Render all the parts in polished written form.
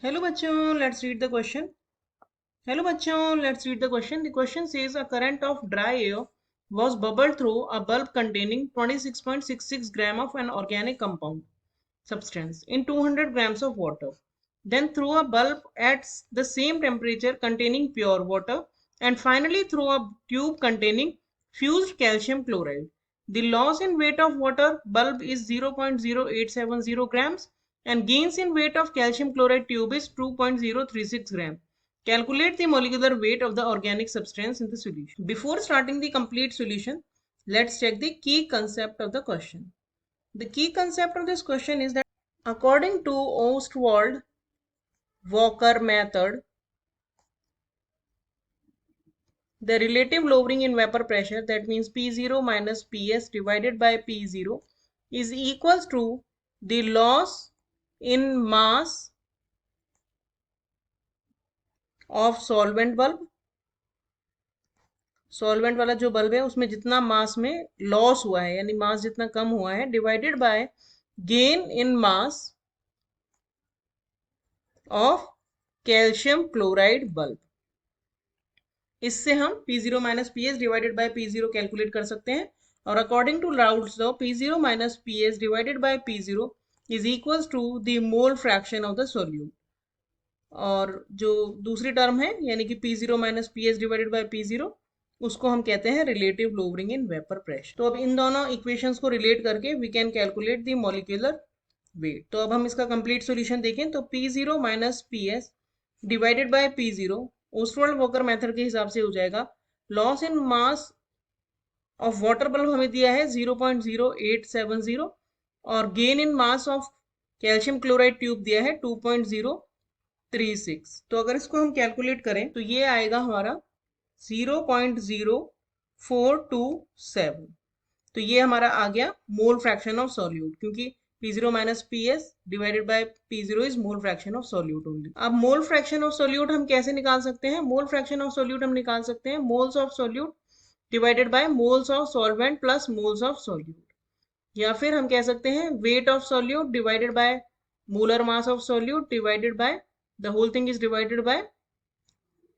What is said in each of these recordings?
Hello bachon, let's read the question. Hello bachon, let's read the question. The question says a current of dry air was bubbled through a bulb containing 26.66 gram of an organic compound substance in 200 grams of water. Then through a bulb at the same temperature containing pure water, and finally through a tube containing fused calcium chloride. The loss in weight of water bulb is 0.0870 grams and gains in weight of calcium chloride tube is 2.036 gram. Calculate the molecular weight of the organic substance in the solution. Before starting the complete solution, let's check the key concept of the question. The key concept of this question is that according to Ostwald-Walker method, the relative lowering in vapor pressure, that means P0 minus Ps divided by P0, is equals to the loss in mass of solvent bulb. Solvent वाला जो bulb है उसमें जितना मास में loss हुआ है यानी मास जितना कम हुआ है divided by gain in mass of calcium chloride bulb. इससे हम P0 minus P S divided by P0 calculate कर सकते हैं और according to Raoult's law P0 minus P S divided by P0 is equals to the mole fraction of the solute. और जो दूसरी term है यानी कि P0 minus P S divided by P0 उसको हम कहते हैं relative lowering in vapour pressure. तो अब इन दोनों इक्वेशंस को रिलेट करके we can calculate the molecular weight. तो अब हम इसका कंप्लीट सॉल्यूशन देखें तो P0 minus P S divided by P0 Ostwald Walker method के हिसाब से हो जाएगा loss in mass of water bulb हमें दिया है 0.0870 और gain in mass of calcium chloride tube दिया है 2.036। तो अगर इसको हम कैलकुलेट करें तो ये आएगा हमारा 0.0427। तो ये हमारा आ गया मोल फ्रैक्शन ऑफ सॉल्यूट क्योंकि P0 minus P S divided by P0 is mole fraction of solute only. अब मोल फ्रैक्शन ऑफ सॉल्यूट हम कैसे निकाल सकते हैं? मोल फ्रैक्शन ऑफ सॉल्यूट हम निकाल सकते हैं moles of solute divided by moles of solvent plus moles of solute, या फिर हम कह सकते हैं weight of solute divided by molar mass of solute divided by the whole thing is divided by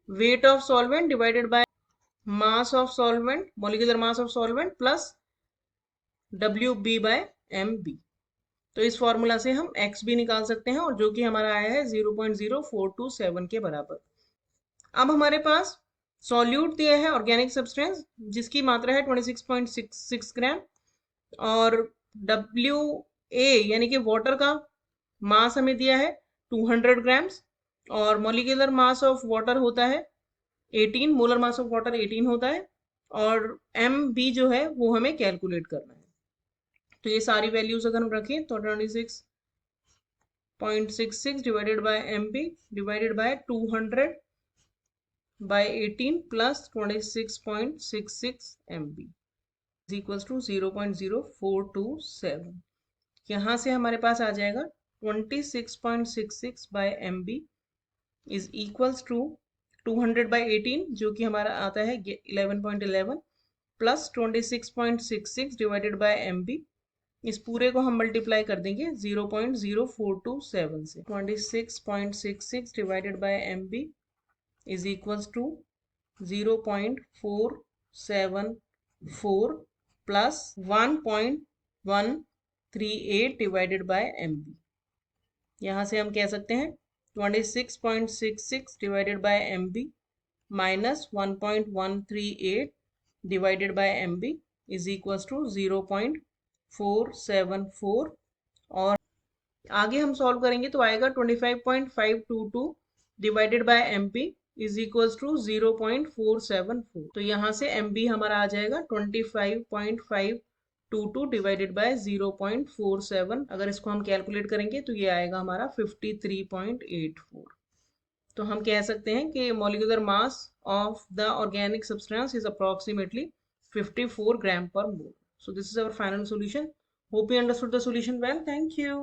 weight of solvent divided by mass of solvent, molecular mass of solvent plus WB by MB। तो इस formula से हम x भी निकाल सकते हैं और जो कि हमारा आया है 0.0427 के बराबर। अब हमारे पास सॉल्यूट दिया है ऑर्गेनिक सब्सटेंस जिसकी मात्रा है 26.66 ग्राम और WA यानी कि वाटर का मास हमें दिया है 200 ग्राम्स और मॉलिक्यूलर मास ऑफ वाटर होता है 18, मोलर मास ऑफ वाटर 18 होता है और MB जो है वो हमें कैलकुलेट करना है। तो ये सारी वैल्यूज अगर हम रखें तो 26.66 divided by MB divided by 200 by 18 plus 26.66 MB is equals to 0.0427। यहाँ से हमारे पास आ जाएगा 26.66 by MB is equals to 200 by 18 जो कि हमारा आता है 11.11 प्लस 26.66 डिवाइडेड बाय MB। इस पूरे को हम मल्टीप्लाई कर देंगे 0.0427 से। 26.66 divided by MB is equals to 0.474 plus 1.138 divided by MB। यहाँ से हम कह सकते हैं 26.66 divided by MB minus 1.138 divided by MB is equals to 0.474 और आगे हम सॉल्व करेंगे तो आएगा 25.522 divided by MB is equals to 0.474। तो यहाँ से MB हमारा आ जाएगा 25.522 डिवाइडेड बाय 0.47। अगर इसको हम कैलकुलेट करेंगे तो ये आएगा हमारा 53.84। तो हम कह सकते हैं कि molecular mass of the organic substance is approximately 54 ग्राम पर मोल। So this is our final solution. Hope you understood the solution well. Thank you.